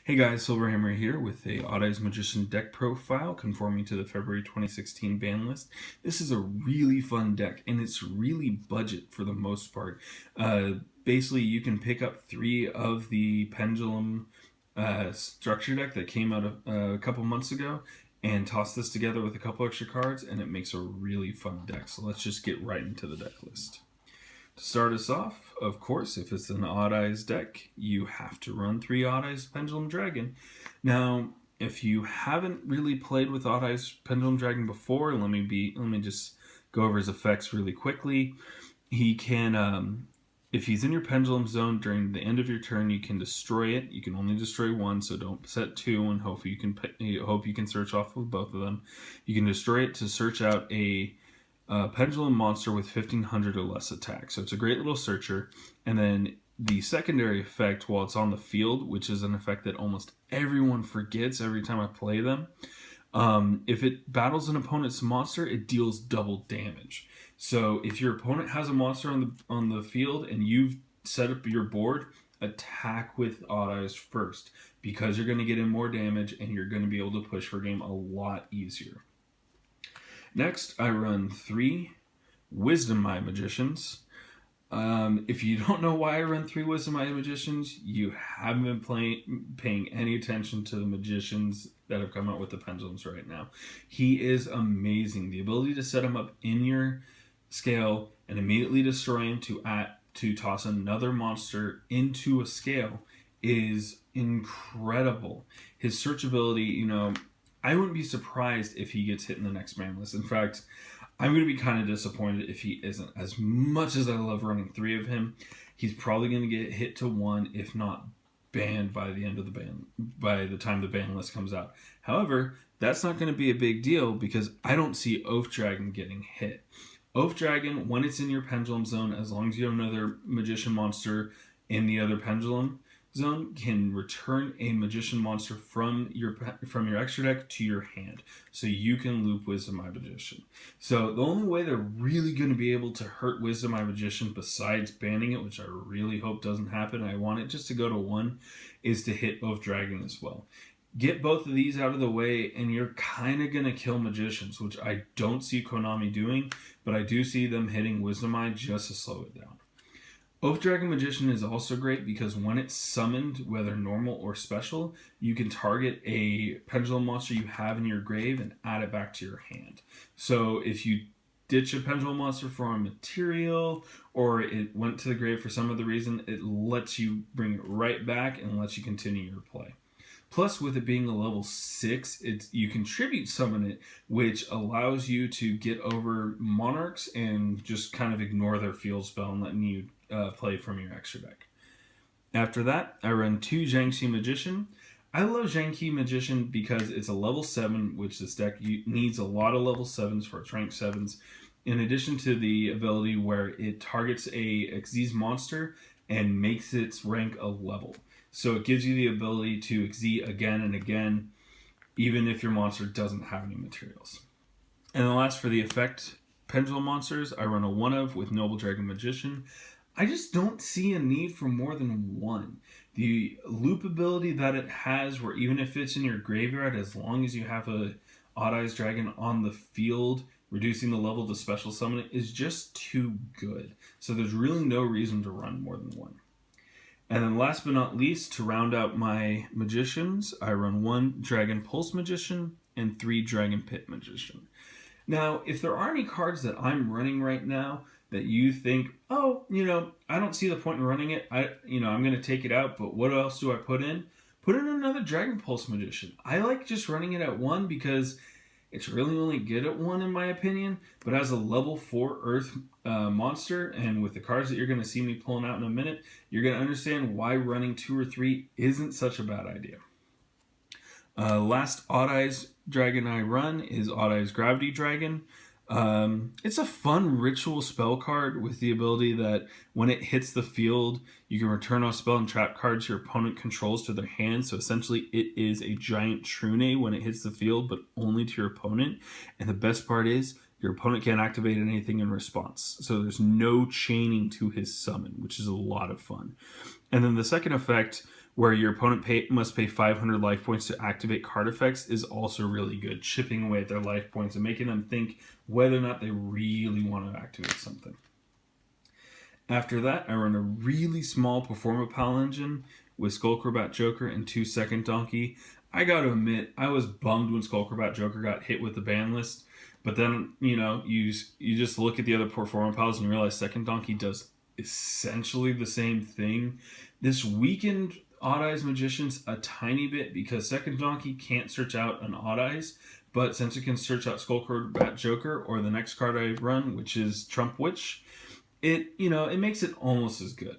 Hey guys, Silverhammer here with a Odd Eyes Magician deck profile conforming to the February 2016 ban list. This is a really fun deck and it's really budget for the most part. Basically, you can pick up 3 of the Pendulum structure deck that came out a couple months ago and toss this together with a couple extra cards and it makes a really fun deck. So let's just get right into the deck list. To start us off, of course, if it's an Odd Eyes deck, you have to run 3 Odd Eyes Pendulum Dragon. Now, if you haven't really played with Odd Eyes Pendulum Dragon before, let me just go over his effects really quickly. He can, if he's in your Pendulum Zone during the end of your turn, you can destroy it. You can only destroy one, so don't set 2, and hope you can search off of both of them. You can destroy it to search out a pendulum monster with 1500 or less attack. So it's a great little searcher. And then the secondary effect while it's on the field, which is an effect that almost everyone forgets every time I play them. If it battles an opponent's monster, it deals double damage. So if your opponent has a monster on the field and you've set up your board, attack with Odd Eyes first because you're going to get in more damage and you're going to be able to push for game a lot easier. Next, I run 3 Wisdom Eye Magicians. If you don't know why I run 3 Wisdom Eye Magicians, you haven't been paying any attention to the magicians that have come out with the pendulums right now. He is amazing. The ability to set him up in your scale and immediately destroy him to toss another monster into a scale is incredible. His search ability, I wouldn't be surprised if he gets hit in the next ban list. In fact, I'm going to be kind of disappointed if he isn't. As much as I love running 3 of him, he's probably going to get hit to 1, if not banned by the end of the ban, by the time the ban list comes out. However, that's not going to be a big deal because I don't see Oath Dragon getting hit. Oath Dragon, when it's in your Pendulum Zone, as long as you have another Magician monster in the other Pendulum Zone, can return a magician monster from your extra deck to your hand, so you can loop Wisdom Eye Magician. So the only way they're really going to be able to hurt Wisdom Eye Magician, besides banning it, which I really hope doesn't happen, I want it just to go to 1, is to hit Oath Dragon as well. Get both of these out of the way, and you're kind of going to kill magicians, which I don't see Konami doing, but I do see them hitting Wisdom Eye just to slow it down. Oath Dragon Magician is also great because when it's summoned, whether normal or special, you can target a pendulum monster you have in your grave and add it back to your hand. So if you ditch a pendulum monster for a material or it went to the grave for some other reason, it lets you bring it right back and lets you continue your play. Plus, with it being a level 6, you can tribute summon it, which allows you to get over monarchs and just kind of ignore their field spell and letting you play from your extra deck. After that, I run 2 Zhangxi Magician. I love Zhangxi Magician because it's a level 7, which this deck needs a lot of level 7s for its rank 7s, in addition to the ability where it targets a Xyz monster and makes its rank a level. So it gives you the ability to Xyz again and again, even if your monster doesn't have any materials. And then last, for the effect pendulum monsters, I run a 1 of with Noble Dragon Magician. I just don't see a need for more than 1. The loop ability that it has, where even if it's in your graveyard, as long as you have a Odd Eyes Dragon on the field, reducing the level to special summon it, is just too good. So there's really no reason to run more than 1. And then last but not least, to round out my magicians, I run 1 Dragon Pulse Magician and 3 Dragon Pit Magician. Now, if there are any cards that I'm running right now that you think, oh, I don't see the point in running it, I'm going to take it out, but what else do I put in? Put in another Dragon Pulse Magician. I like just running it at 1 because it's really only good at 1 in my opinion, but as a level 4 Earth monster, and with the cards that you're going to see me pulling out in a minute, you're going to understand why running 2 or 3 isn't such a bad idea. Last Odd Eyes Dragon I run is Odd Eyes Gravity Dragon. It's a fun ritual spell card with the ability that when it hits the field, you can return a spell and trap cards your opponent controls to their hand. So essentially it is a giant Trune when it hits the field, but only to your opponent. And the best part is your opponent can't activate anything in response. So there's no chaining to his summon, which is a lot of fun. And then the second effect, where your opponent must pay 500 life points to activate card effects, is also really good, chipping away at their life points and making them think whether or not they really want to activate something. After that, I run a really small Performapal engine with Skullcrobat Joker and 2 Second Donkey. I gotta admit, I was bummed when Skullcrobat Joker got hit with the ban list, but then, you just look at the other Performapals and you realize Second Donkey does essentially the same thing. This weakened Odd Eyes Magicians a tiny bit because Second Donkey can't search out an Odd Eyes, but since it can search out Skullcrobat Joker or the next card I run, which is Trump Witch, it makes it almost as good.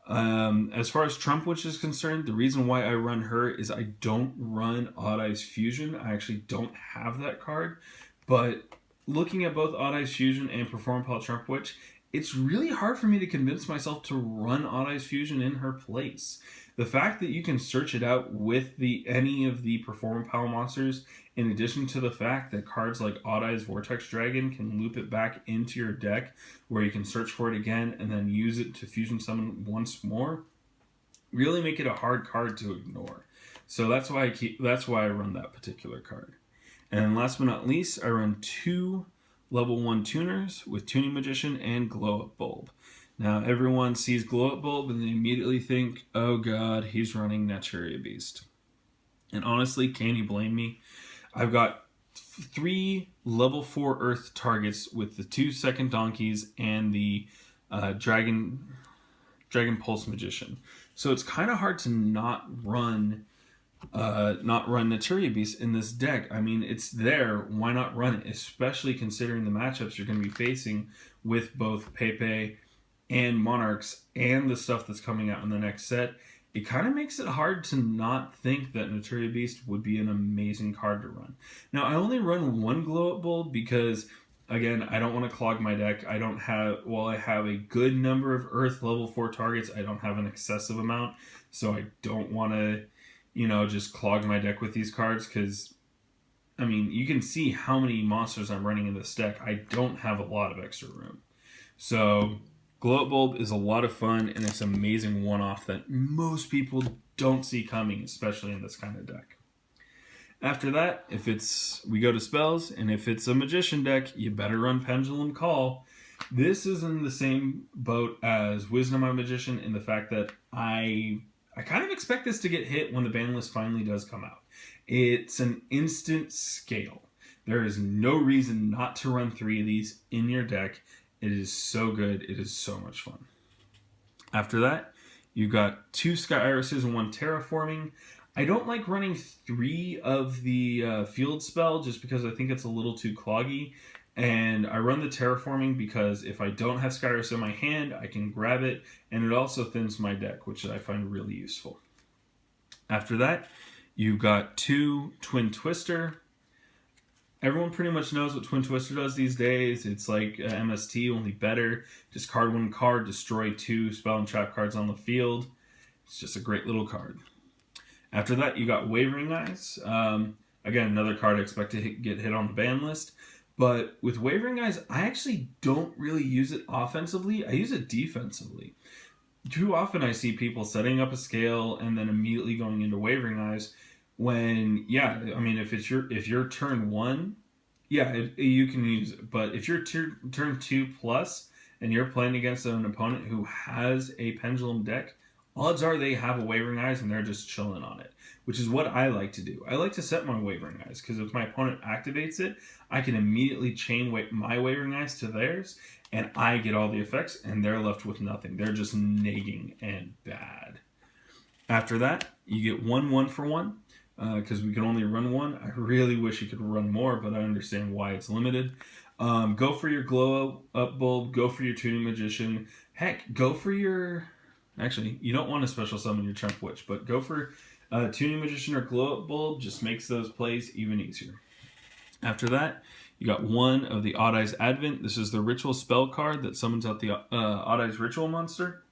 As far as Trump Witch is concerned, the reason why I run her is I don't run Odd Eyes Fusion. I actually don't have that card. But looking at both Odd Eyes Fusion and Performapal Trump Witch, it's really hard for me to convince myself to run Odd Eyes Fusion in her place. The fact that you can search it out with any of the Performapal monsters, in addition to the fact that cards like Odd Eyes Vortex Dragon can loop it back into your deck, where you can search for it again and then use it to fusion summon once more, really make it a hard card to ignore. So that's why I run that particular card. And last but not least, I run 2 level 1 tuners with Tuning Magician and Glow Up Bulb. Now, everyone sees Glow Up Bulb and they immediately think, oh god, he's running Naturia Beast. And honestly, can you blame me? I've got 3 level 4 Earth targets with the 2 Second Donkeys and the Dragon Pulse Magician. So it's kind of hard to not run Naturia Beast in this deck. I mean, it's there. Why not run it? Especially considering the matchups you're going to be facing with both Pepe and Monarchs and the stuff that's coming out in the next set. It kind of makes it hard to not think that Naturia Beast would be an amazing card to run. Now, I only run 1 Glow Up Bulb because, again, I don't want to clog my deck. I have a good number of Earth level 4 targets, I don't have an excessive amount, so I don't want to, just clog my deck with these cards because, I mean, you can see how many monsters I'm running in this deck. I don't have a lot of extra room. So Glow Up Bulb is a lot of fun, and it's an amazing one-off that most people don't see coming, especially in this kind of deck. After that, we go to spells, and if it's a Magician deck, you better run Pendulum Call. This is in the same boat as Wisdom on Magician in the fact that I kind of expect this to get hit when the ban list finally does come out. It's an instant scale. There is no reason not to run 3 of these in your deck. It is so good. It is so much fun. After that, you've got 2 Sky Irises and 1 Terraforming. I don't like running 3 of the field spell just because I think it's a little too cloggy. And I run the Terraforming because if I don't have Sky Iris in my hand, I can grab it. And it also thins my deck, which I find really useful. After that, you've got 2 Twin Twister. Everyone pretty much knows what Twin Twister does these days. It's like MST, only better. Discard 1 card, destroy 2 spell and trap cards on the field. It's just a great little card. After that, you got Wavering Eyes. Again, another card I expect to get hit on the ban list. But with Wavering Eyes, I actually don't really use it offensively. I use it defensively. Too often I see people setting up a scale and then immediately going into Wavering Eyes. When, if you're turn 1, you can use it. But if you're turn 2 plus and you're playing against an opponent who has a Pendulum deck, odds are they have a Wavering Eyes and they're just chilling on it, which is what I like to do. I like to set my Wavering Eyes because if my opponent activates it, I can immediately chain my Wavering Eyes to theirs and I get all the effects and they're left with nothing. They're just nagging and bad. After that, you get 1 for 1. Because we can only run 1. I really wish you could run more, but I understand why it's limited. Go for your Glow Up Bulb. Go for your Tuning Magician. Heck, go for your... Actually, you don't want to special summon your Trump Witch, but go for Tuning Magician or Glow Up Bulb. Just makes those plays even easier. After that, you got 1 of the Odd Eyes Advent. This is the Ritual Spell card that summons out the Odd Eyes Ritual monster.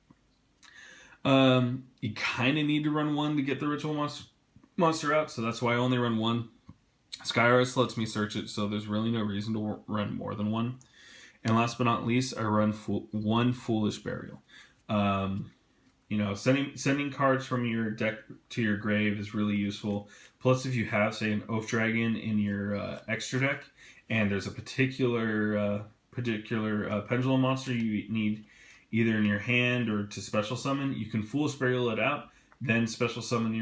You kind of need to run 1 to get the Ritual monster out, so that's why I only run 1. Sky Iris lets me search it, so there's really no reason to run more than 1. And last but not least, I run 1 Foolish Burial. sending cards from your deck to your grave is really useful. Plus, if you have, say, an Oath Dragon in your extra deck, and there's a particular pendulum monster you need either in your hand or to special summon, you can Foolish Burial it out, then special summon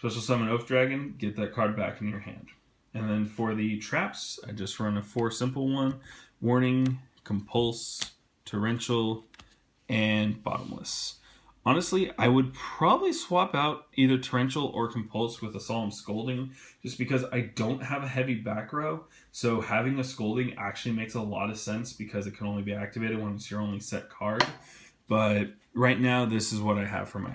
Oath Dragon, get that card back in your hand. And then for the traps, I just run a 4 simple one: Warning, Compulse, Torrential, and Bottomless. Honestly, I would probably swap out either Torrential or Compulse with a Solemn Scolding, just because I don't have a heavy back row, so having a Scolding actually makes a lot of sense because it can only be activated when it's your only set card. But right now, this is what I have for my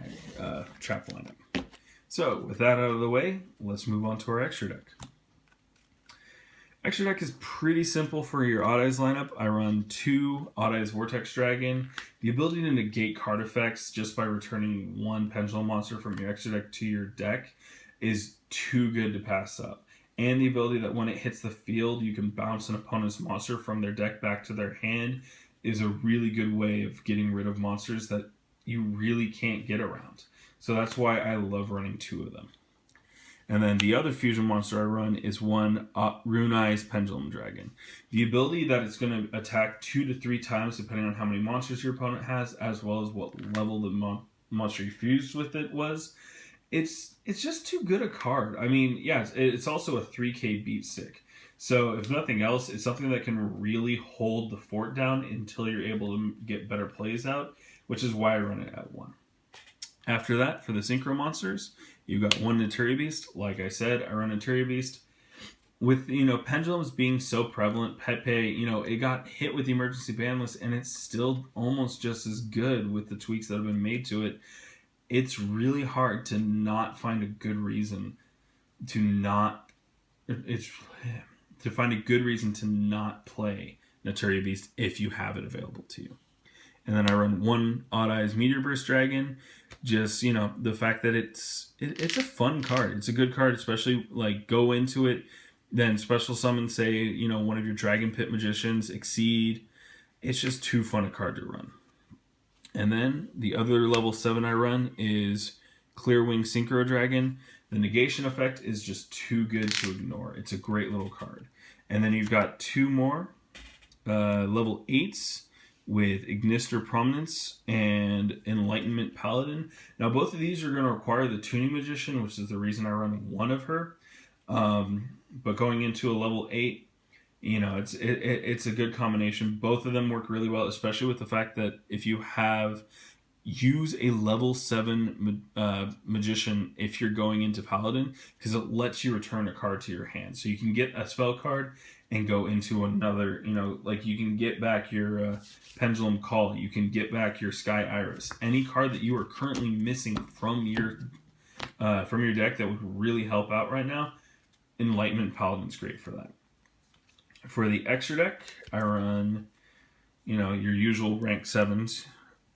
trap lineup. So with that out of the way, let's move on to our extra deck. Extra deck is pretty simple for your Odd Eyes lineup. I run 2 Odd Eyes Vortex Dragon. The ability to negate card effects just by returning 1 Pendulum monster from your extra deck to your deck is too good to pass up. And the ability that when it hits the field, you can bounce an opponent's monster from their deck back to their hand is a really good way of getting rid of monsters that you really can't get around. So that's why I love running 2 of them. And then the other fusion monster I run is 1 Rune Eyes Pendulum Dragon. The ability that it's going to attack 2 to 3 times depending on how many monsters your opponent has, as well as what level the monster you fused with it was. It's just too good a card. I mean, yeah, it's also a 3k beat stick. So if nothing else, it's something that can really hold the fort down until you're able to get better plays out, which is why I run it at 1. After that, for the Synchro monsters, you've got 1 Naturia Beast. Like I said, I run Naturia Beast. With, pendulums being so prevalent, Pepe, it got hit with the emergency ban list, and it's still almost just as good with the tweaks that have been made to it. It's really hard to not find a good reason to find a good reason to not play Naturia Beast if you have it available to you. And then I run 1 Odd Eyes Meteor Burst Dragon. Just, the fact that it's a fun card. It's a good card, especially, go into it, then special summon, say, one of your Dragon Pit Magicians, Exceed. It's just too fun a card to run. And then the other level 7 I run is Clearwing Synchro Dragon. The negation effect is just too good to ignore. It's a great little card. And then you've got 2 more level 8s with Ignister Prominence and Enlightenment Paladin. Now, both of these are going to require the Tuning Magician, which is the reason I run 1 of her. But going into a level 8, it's a good combination. Both of them work really well, especially with the fact that if you use a level 7 Magician if you're going into Paladin, because it lets you return a card to your hand. So you can get a spell card and go into another, you can get back your Pendulum Call, you can get back your Sky Iris. Any card that you are currently missing from your deck that would really help out right now, Enlightenment Paladin's great for that. For the extra deck, I run, your usual rank 7s.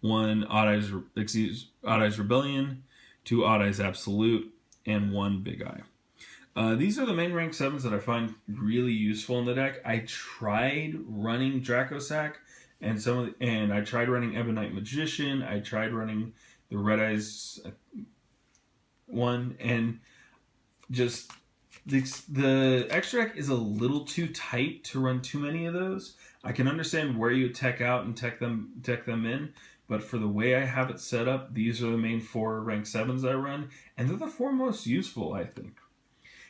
1 Odd Eyes Rebellion, 2 Odd Eyes Absolute, and 1 Big Eye. These are the main rank 7s that I find really useful in the deck. I tried running Dracosac, and I tried running Ebonite Magician. I tried running the Red Eyes one, and just the extra deck is a little too tight to run too many of those. I can understand where you tech out and tech them in, but for the way I have it set up, these are the main 4 rank 7s I run, and they're the 4 most useful, I think.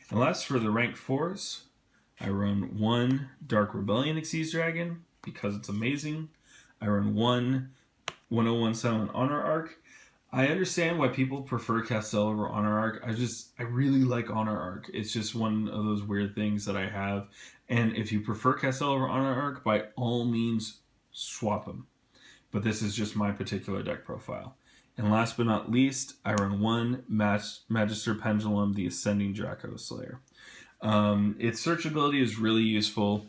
And last, for the rank 4s, I run 1 Dark Rebellion Xyz Dragon, because it's amazing. I run 1 101 Silent Honor Arc. I understand why people prefer Castel over Honor Arc. I really like Honor Arc. It's just one of those weird things that I have. And if you prefer Castel over Honor Arc, by all means, swap them. But this is just my particular deck profile. And last but not least, I run 1 Magister Pendulum, the Ascending Draco Slayer. Its search ability is really useful,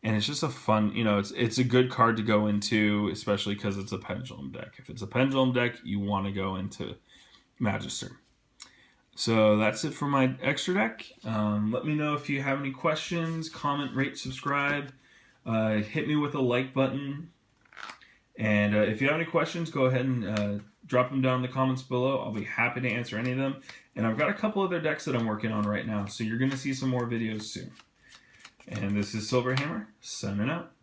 and it's just a fun, it's a good card to go into, especially because it's a Pendulum deck. If it's a Pendulum deck, you want to go into Magister. So that's it for my extra deck. Let me know if you have any questions, comment, rate, subscribe. Hit me with a like button. And if you have any questions, go ahead and drop them down in the comments below. I'll be happy to answer any of them. And I've got a couple other decks that I'm working on right now, so you're going to see some more videos soon. And this is Silverhammer, signing out.